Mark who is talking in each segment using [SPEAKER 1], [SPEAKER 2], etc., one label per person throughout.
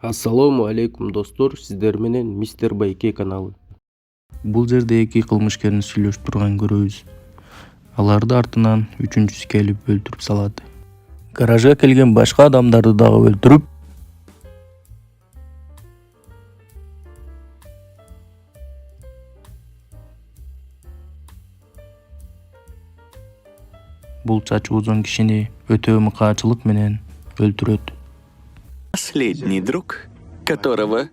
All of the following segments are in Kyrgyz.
[SPEAKER 1] Ассаламу алейкум достор, сиздер менен Мистер Байке каналы. Бул жерде эки кылмышкерни сүйлөшүп турган көрөбүз. Аларды артынан үчүнчүсү келип өлтүрүп салат. Гаражга келген башка адамдарды дагы өлтүрүп, бул чачы узун кишини өтө мыкаачылык менен өлтүрөт.
[SPEAKER 2] Последний друг, которого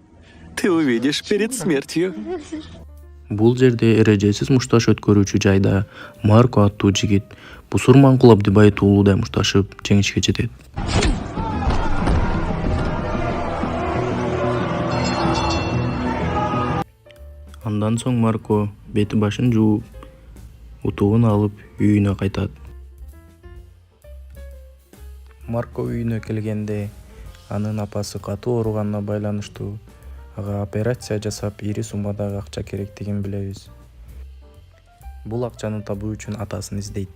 [SPEAKER 2] ты увидишь перед смертью.
[SPEAKER 1] Бул жерде эрежесиз мушташ өткөрүүчү жайда Марко аттуу жигит Бусурманкул Абдыбай уулудай мушташып жеңишке жетет. Андан соң Марко бети башын жууп, утугун алып үйүнө кайтат. Марко үйүнө келгенде анын апасы катуу ооруганына байланыштуу ага операция жасап ири суммадагы акча керектигин билебиз. Бул акчаны табуу үчүн атасын издейт.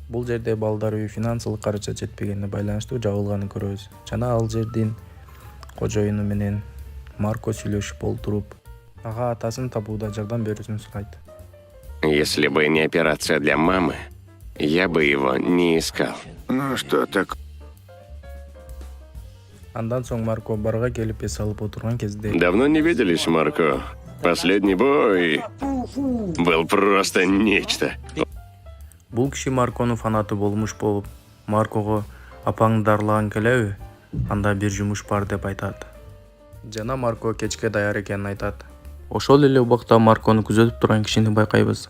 [SPEAKER 1] Бул жерде балдар үй финансылык каражат жетпегенине байланыштуу жабылганын көрөбүз. Жана ал жердин кожоюну менен Марко сүйлөшүп олтуруп, ага атасын табууда жардам берүүсүн сурайт.
[SPEAKER 2] Если бы не операция для мамы, я бы его не искал. Ну что так?
[SPEAKER 1] Андан соң Марко барга келип эс алып отурган кезде
[SPEAKER 2] Давно не виделись, Марко. Последний бой был просто нечто.
[SPEAKER 1] бул киши Марконун фанаты болмуш болуп, Маркого апаңды дарылаган келеби? Анда бир жумуш бар деп айтат. Жана Марко кечке даяр экенин айтат. Ошол эле убакта Маркону күзөтүп турган кишини байкайбыз.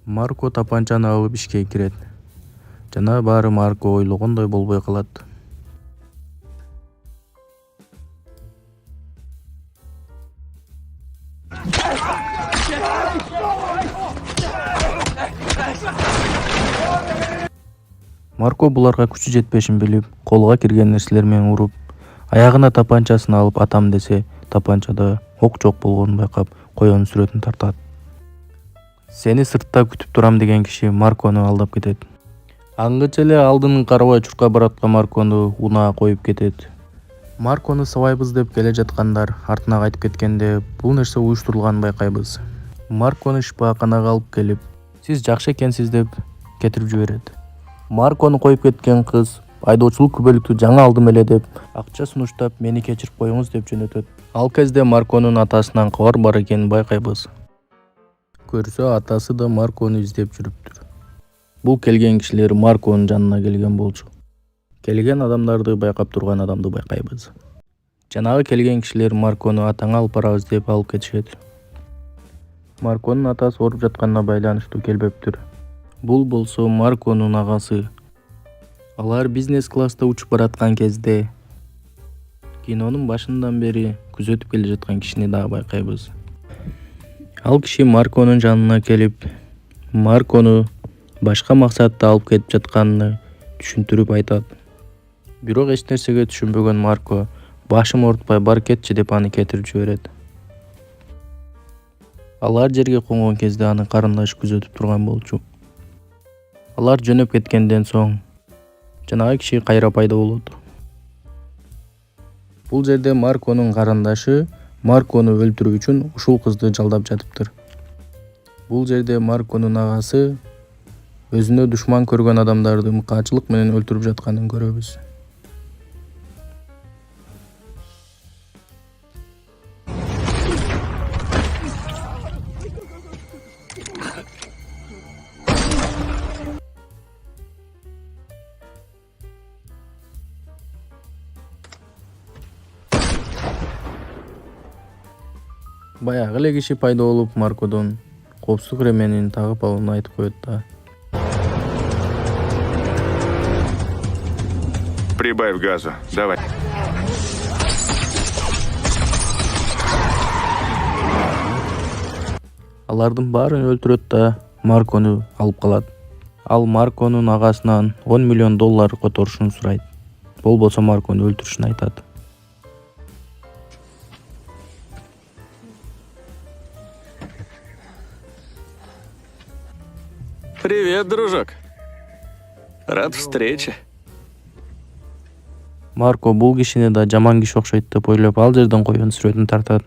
[SPEAKER 1] Марко тапанчаны алып ишке кирет. Жана баары Марко ойлогондой болбой калат. Марко буларга күчү жетпешин билип, колго кирген нерселер менен уруп, аягына тапанчасын алып атам десе, тапанчада ок жок болгонун байкап, коёнун сүрөтүн тартат. Сени сыртта күтүп турам деген киши Маркону алдап кетет. Аңгыча эле алдын карабай чуркап бараткан Маркону унаа коюп кетет. Маркону сабайбыз деп келе жаткандар артына кайтып кеткенде бул нерсе уюштурулганын байкайбыз. Маркону шифааканага алып келип, сиз жакшы экенсиз деп кетирип жиберет. Маркону коюп кеткен кыз айдоочулук күбөлүктү жаңы алдым эле деп акча сунуштап, мени кечирип коюңуз деп жөнөтөт. Ал кезде Марконун атасынан кабар бар экенин байкайбыз. Көрсө атасы да Маркону издеп жүрүптүр. Бул келген кишилер Марконун жанына келген болчу. Келген адамдарды байкап турган адамды байкайбыз. Жанагы келген кишилер Маркону атаңа алып барабыз деп алып кетишет. Марконун атасы ооруп жатканына байланыштуу келбептир. Бул болсо Марконун агасы. Алар бизнес класста учуп бараткан кезде кинонун башынан бери күзөтүп келе жаткан кишини дагы байкайбыз. Ал киши Марконун жанына келип, Маркону башка максатта алып кетип жатканын түшүндүрүп айтат. Бирок эч нерсеге түшүнбөгөн Марко башым оорутпай бар кетчи деп аны кетирип жиберет. Алар жерге конгон кезде аны карындашы күзөтүп турган болчу. Алар жөнөп кеткенден соң жанагы киши кайра пайда болот. Бул жерде Марконун карындашы Маркону өлтүрүү үчүн ушул кызды жалдап жатыптыр. Бул жерде Марконун агасы өзүнө душман көргөн адамдарды мыкаачылык менен өлтүрүп жатканын көрөбүз. Баягы эле киши пайда болуп Маркодон коопсуздук ременин тагып алууну айтып коет да.
[SPEAKER 2] Прибавь газу, давай.
[SPEAKER 1] Алардын баарын өлтүрөт да Маркону алып калат. Ал Марконун агасынан $10 миллион которушун сурайт. Болбосо Маркону өлтүрүшүн айтат.
[SPEAKER 2] Привет, дружок. Рад встрече.
[SPEAKER 1] Марко бул кишини да жаман киши окшойт деп ойлоп ал жерден коюн сүрөтүн тартат.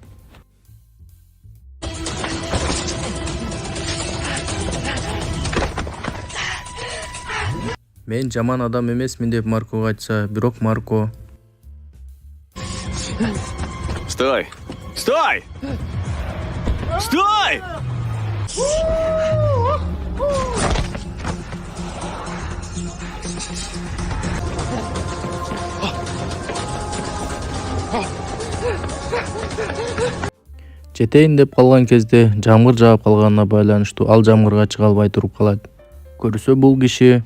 [SPEAKER 1] Мен жаман адам эмесмин деп Маркого айтса, бирок Марко
[SPEAKER 2] Стой! Стой! Стой!
[SPEAKER 1] жетейин деп калган кезде жамгыр жаап калганына байланыштуу ал жамгырга чыга албай туруп калат. Көрсө бул киши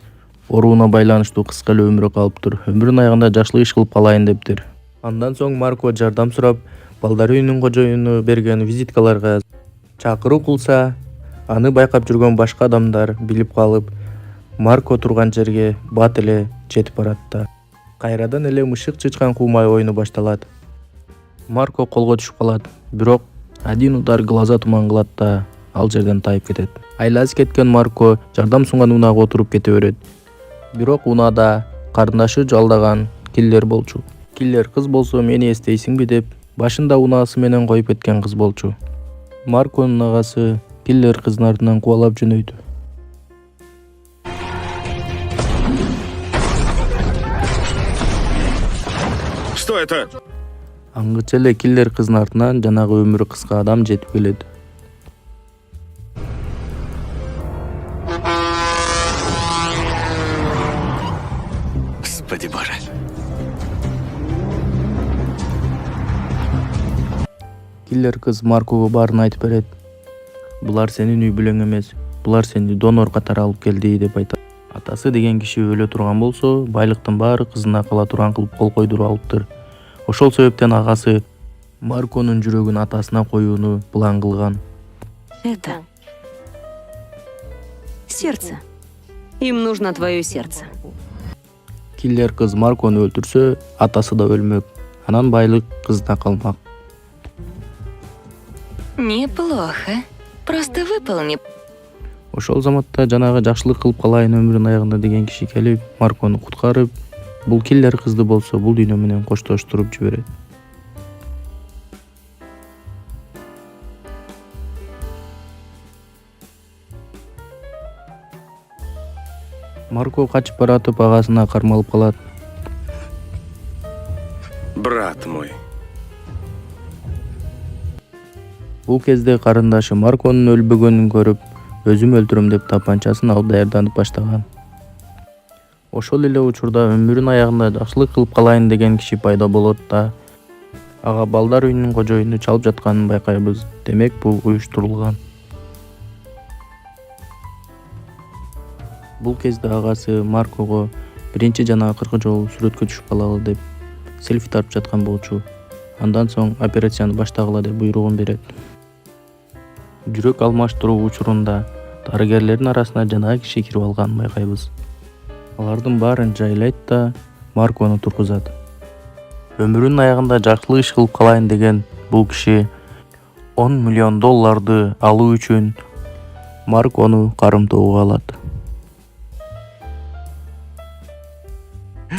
[SPEAKER 1] орууна байланыштуу кыска эле өмүрү калыптыр. Өмүрүнүн аягында жакшылык иш кылып калайын дептир. Андан соң Марко жардам сурап, балдар үйүнүн кожоюну берген визиткаларга чакыруу кылса, аны байкап жүргөн башка адамдар билип калып, Марко турган жерге бат эле жетип барат да. Кайрадан эле мышык чычкан куумай оюну башталат. Марко колго түшүп калат, бирок один удар глаза туман кылат да ал жерден тайып кетет. Айласы кеткен Марко жардам сунган унаага отуруп кете берет. Бирок унаада карындашы жалдаган киллер болчу. Киллер кыз болсо мени эстейсиңби деп башында унаасы менен коюп кеткен кыз болчу. Марконун агасы киллер кыздын артынан кубалап жөнөйдү.
[SPEAKER 2] Что это?
[SPEAKER 1] Аңгыча эле киллер кыздын артынан жанагы өмүрү кыска адам жетип келет.
[SPEAKER 2] Господи боже.
[SPEAKER 1] Киллер кыз Маркого баарын айтып берет. Булар сенин үй бүлөң эмес, булар сени донор катары алып келди деп айтат. Атасы деген киши өлө турган болсо, байлыктын баары кызына кала турган кылып кол койдуруп алыптыр. Ошол себептен агасы Марконун жүрөгүн атасына коюуну план кылган.
[SPEAKER 3] Это сердце. Им нужно твое сердце.
[SPEAKER 1] Киллер кыз Маркону өлтүрсө, атасы да өлмөк. Анан байлык кызда калмак.
[SPEAKER 3] Неплохо. Просто выполни.
[SPEAKER 1] Ошол заматта жанагы жакшылык кылып калайын өмүрүнүн аягында деген киши келип, Маркону куткарып, бул киллер кызды болсо бул дүйнө менен коштоштуруп жиберет. Марко качып баратып агасына кармалып калат.
[SPEAKER 2] Брат мой.
[SPEAKER 1] Бул кезде карындашы Марконун өлбөгөнүн көрүп, өзүм өлтүрөм деп тапанчасын алып даярданып баштаган. Ошол эле учурда өмүрүнүн аягында жакшылык кылып калайын деген киши пайда болот да ага балдар үйүнүн кожоюну чалып жатканын байкайбыз. Демек бул уюштурулган. Бул кезде агасы Маркого биринчи жана акыркы жолу сүрөткө түшүп калалы деп селфи тартып жаткан болчу. Андан соң операцияны баштагыла деп буйругун берет. Жүрөк алмаштыруу учурунда дарыгерлердин арасына жанагы киши кирип алганын байкайбыз. Алардын баарын жайлайт да Маркону тургузат. Өмүрүнүн аягында жакшылык иш кылып калайын деген бул киши $10 миллион алуу үчүн Маркону карымтоого алат.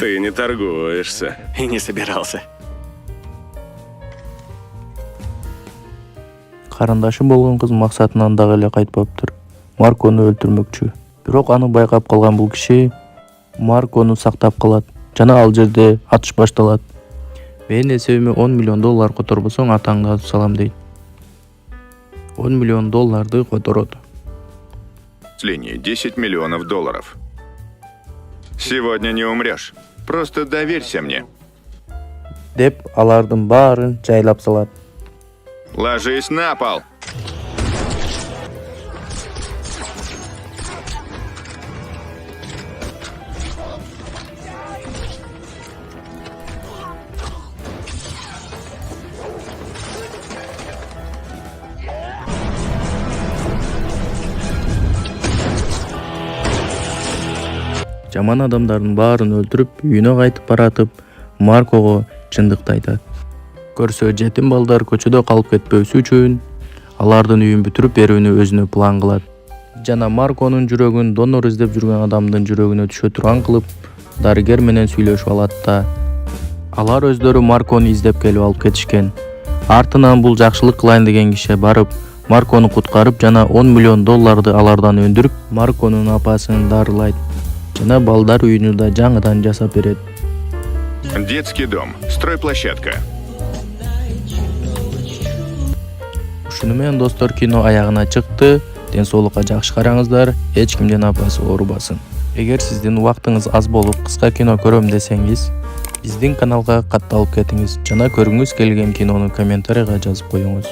[SPEAKER 2] Ты не торгуешься. И не собирался.
[SPEAKER 1] Карындашы болгон кыз максатынан дагы эле кайтпаптыр. Маркону өлтүрмөкчү. Бирок аны байкап калган бул киши Маркону сактап калат жана ал жерде атыш башталат. Менин эсебиме $10 миллион которбосоң атаңды атып салам дейт. $10 миллион которот.
[SPEAKER 4] С линии $10 миллионов. Сегодня не умрешь. Просто доверься мне.
[SPEAKER 1] Деп алардын баарын жайлап салат.
[SPEAKER 4] Ложись на пол.
[SPEAKER 1] Жаман адамдардын баарын өлтүрүп, үйүнө кайтып баратып, Маркого чындыкты айтат. Көрсө жетим балдар көчөдө калып кетпөсү үчүн алардын үйүн бүтүрүп берүүнү өзүнө план кылат. жана Марконун жүрөгүн донор издеп жүргөн адамдын жүрөгүнө түшө турган кылып дарыгер менен сүйлөшүп алат да алар өздөрү Маркону издеп келип алып кетишкен. Артынан бул жакшылык кылайын деген киши барып Маркону куткарып жана 10 миллион долларды алардан өндүрүп Марконун апасын дарылайт жана балдар үйүнү да жаңыдан жасап берет.
[SPEAKER 4] Детский дом. Стройплощадка.
[SPEAKER 1] Ушуну менен достор, кино аягына чыкты. Ден соолукка жакшы караңыздар, эч кимдин апасы оорубасын. Эгер сиздин убактыңыз аз болуп кыска кино көрөм десеңиз, биздин каналга катталып кетиңиз жана көргүңүз келген кинону комментарийга жазып коюңуз.